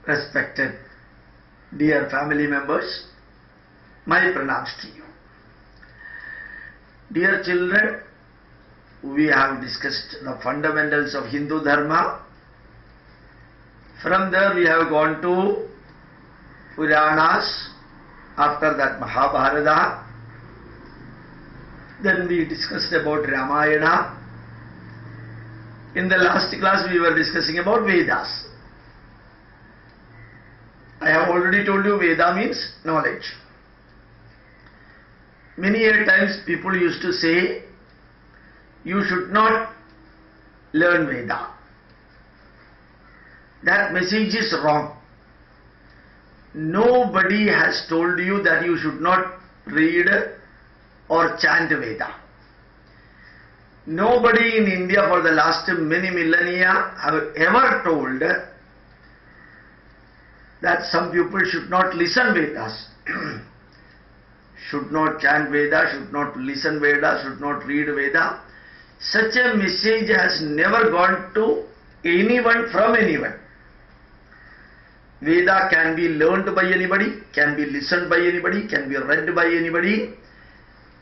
Respected dear family members, my pranams to you. Dear children, we have discussed the fundamentals of Hindu Dharma. From there we have gone to Puranas, after that Mahabharata. Then we discussed about Ramayana. In the last class we were discussing about Vedas. I have already told you Veda means knowledge. Many a times people used to say, you should not learn Veda. That message is wrong. Nobody has told you that you should not read or chant Veda. Nobody in India for the last many millennia have ever told that some people should not listen Vedas, should not chant Veda, should not listen Veda, should not read Veda. Such a message has never gone to anyone from anyone. Veda can be learned by anybody, can be listened by anybody, can be read by anybody,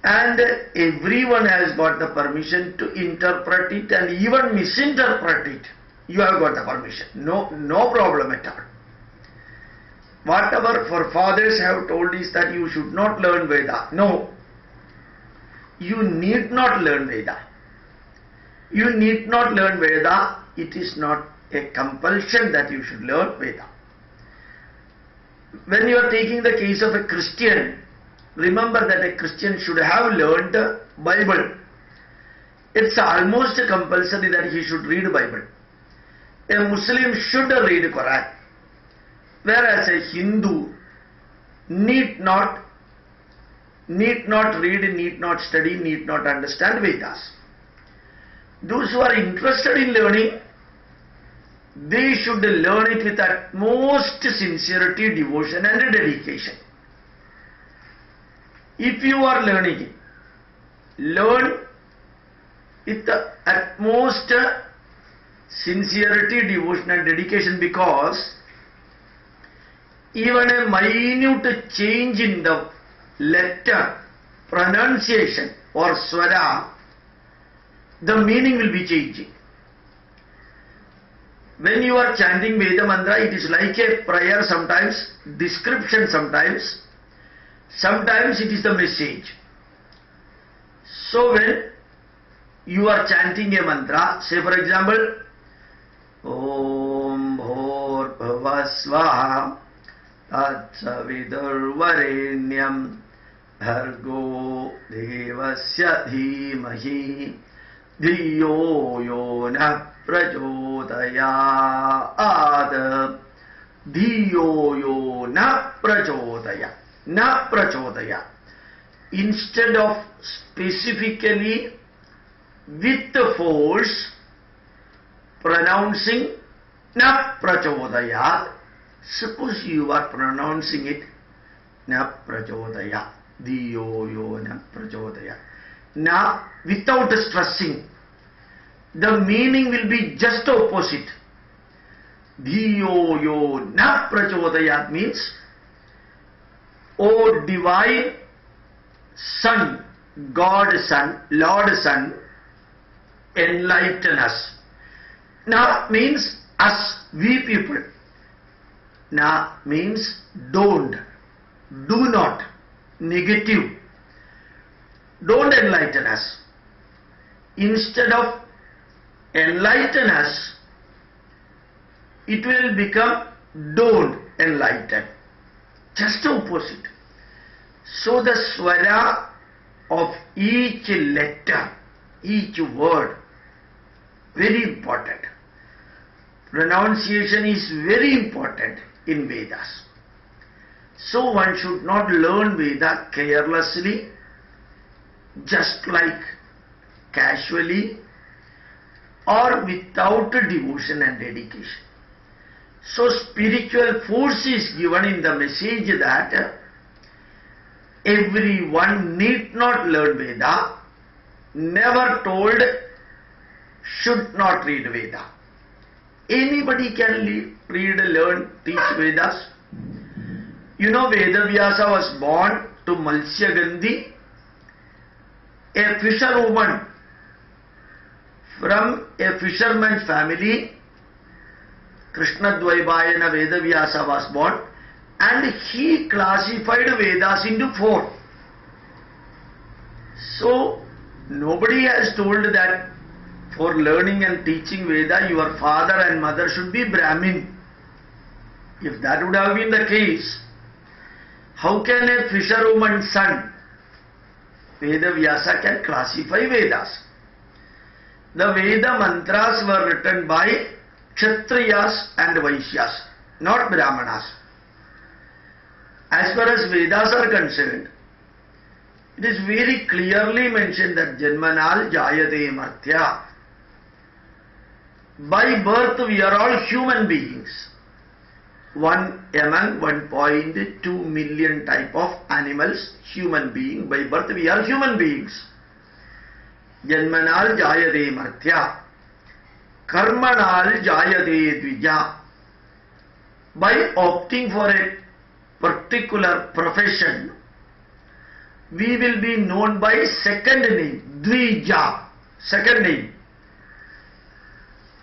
and everyone has got the permission to interpret it and even misinterpret it. You have got the permission. No problem at all. Whatever forefathers have told is that you should not learn Veda. No. You need not learn Veda. You need not learn Veda. It is not a compulsion that you should learn Veda. When you are taking the case of a Christian, remember that a Christian should have learned Bible. It's almost compulsory that he should read Bible. A Muslim should read Quran. Whereas a Hindu need not read, need not study, need not understand Vedas. Those who are interested in learning, they should learn it with utmost sincerity, devotion and dedication. If you are learning it, learn with the utmost sincerity, devotion and dedication, because even a minute change in the letter, pronunciation or swara, the meaning will be changing. When you are chanting Veda mantra, it is like a prayer sometimes, description sometimes it is the message. So when you are chanting a mantra, say for example, Om Bhor Bhavasvaha Tatsavidurvarenyam Bhargo Devasya Dhimahi Dhiyo Yona Prachodayat Dhiyo Yona Prachodayat. Na prachodaya. Instead of specifically with the force pronouncing na prachodaya, suppose you are pronouncing it na prachodaya, diyo yo na prachodaya. Na without stressing, the meaning will be just opposite. Diyo yo na prachodaya means, O divine Son, God Son, Lord Son, enlighten us. Na means us, we people. Na means don't, do not, negative. Don't enlighten us. Instead of enlighten us, it will become don't enlighten. Just opposite. So the swara of each letter, each word, very important. Pronunciation is very important in Vedas. So one should not learn Veda carelessly, just like casually, or without devotion and dedication. So spiritual force is given in the message that everyone need not learn Veda, never told should not read Veda. Anybody can read, learn, teach Vedas. You know, Vedavyasa was born to Malsya Gandhi, a fisherwoman from a fisherman's family. Krishna Dvaibhayana Vedavyasa was born, and he classified Vedas into 4. So, nobody has told that for learning and teaching Veda, your father and mother should be Brahmin. If that would have been the case, how can a fisherwoman's son, Vedavyasa, can classify Vedas? The Veda mantras were written by Kshatriyas and Vaishyas, not Brahmanas. As far as Vedas are concerned, it is very clearly mentioned that Janmanal Jayate Martya. By birth we are all human beings. One among 1.2 million type of animals, human being. By birth we are human beings. Janmanal Jayate Martya. Karmanal Jayate Dvija. By opting for a particular profession, we will be known by second name, Dvija, second name.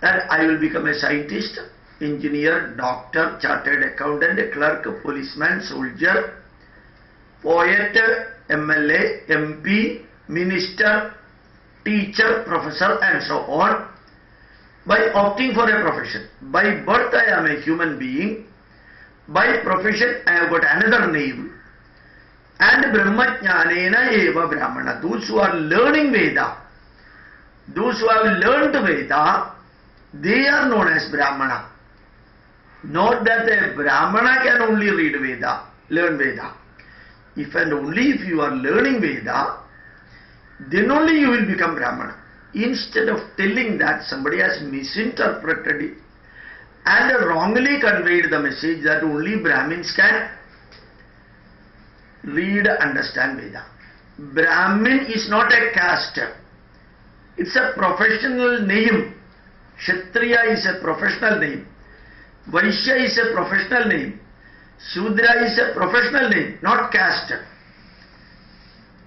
And I will become a scientist, engineer, doctor, chartered accountant, clerk, policeman, soldier, poet, MLA, MP, minister, teacher, professor, and so on. By opting for a profession. By birth I am a human being. By profession I have got another name. And Brahmajnanena eva Brahmana. Those who are learning Veda, those who have learned Veda, they are known as Brahmana. Not that a Brahmana can only read Veda, learn Veda. If and only if you are learning Veda, then only you will become Brahmana. Instead of telling that, somebody has misinterpreted it and wrongly conveyed the message that only Brahmins can read, understand Veda. Brahmin is not a caste. It's a professional name. Kshatriya is a professional name. Vaishya is a professional name. Shudra is a professional name, not caste.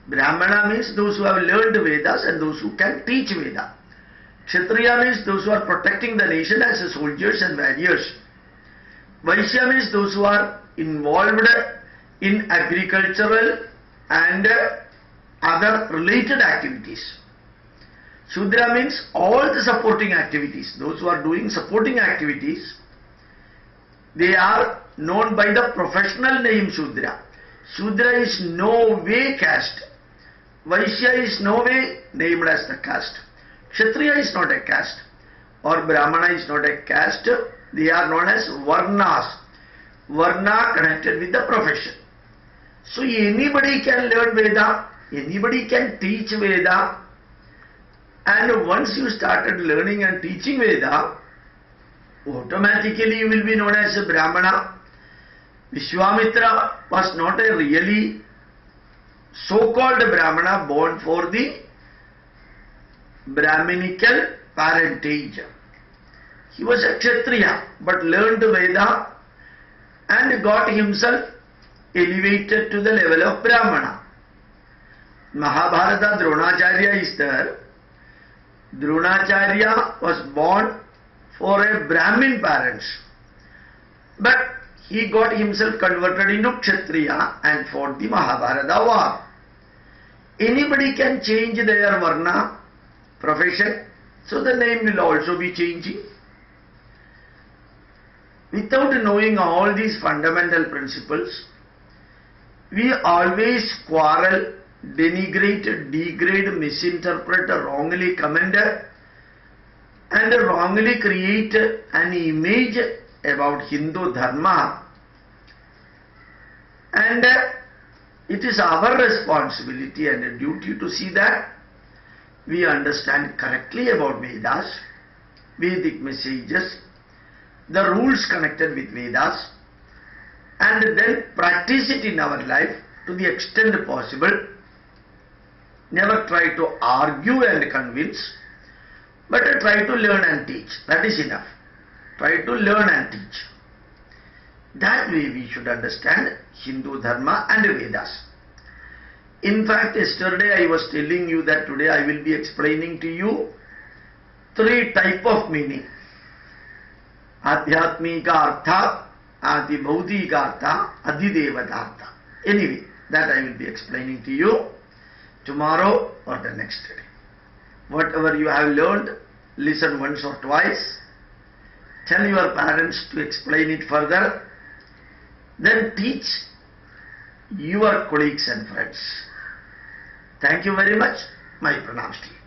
Brahmana means those who have learned Vedas and those who can teach Veda. Kshatriya means those who are protecting the nation as soldiers and warriors. Vaishya means those who are involved in agricultural and other related activities. Shudra means all the supporting activities. Those who are doing supporting activities, they are known by the professional name Shudra. Shudra is no way caste. Vaishya is no way named as the caste. Kshatriya is not a caste, or Brahmana is not a caste. They are known as Varnas. Varna connected with the profession. So anybody can learn Veda, anybody can teach Veda, and once you started learning and teaching Veda, automatically you will be known as a Brahmana. Vishwamitra was not a really so-called Brahmana born for the Brahminical parentage. He was a Kshatriya but learned Veda and got himself elevated to the level of Brahmana. Mahabharata Dronacharya is there. Dronacharya was born for a Brahmin parents, but he got himself converted into Kshatriya and fought the Mahabharata war. Anybody can change their Varna, profession, so the name will also be changing. Without knowing all these fundamental principles, we always quarrel, denigrate, degrade, misinterpret, wrongly comment, and wrongly create an image about Hindu Dharma. And it is our responsibility and duty to see that we understand correctly about Vedas, Vedic messages, the rules connected with Vedas, and then practice it in our life to the extent possible. Never try to argue and convince, but try to learn and teach. That is enough. try to learn and teach. That way we should understand Hindu Dharma and Vedas. In fact, yesterday I was telling you that today I will be explaining to you 3 types of meaning. Adhyatmika Artha, Adibhaudika Artha, Adhidevata Artha. Anyway, that I will be explaining to you tomorrow or the next day. Whatever you have learned, listen once or twice. Tell your parents to explain it further. Then teach your colleagues and friends. Thank you very much. My pranams to you.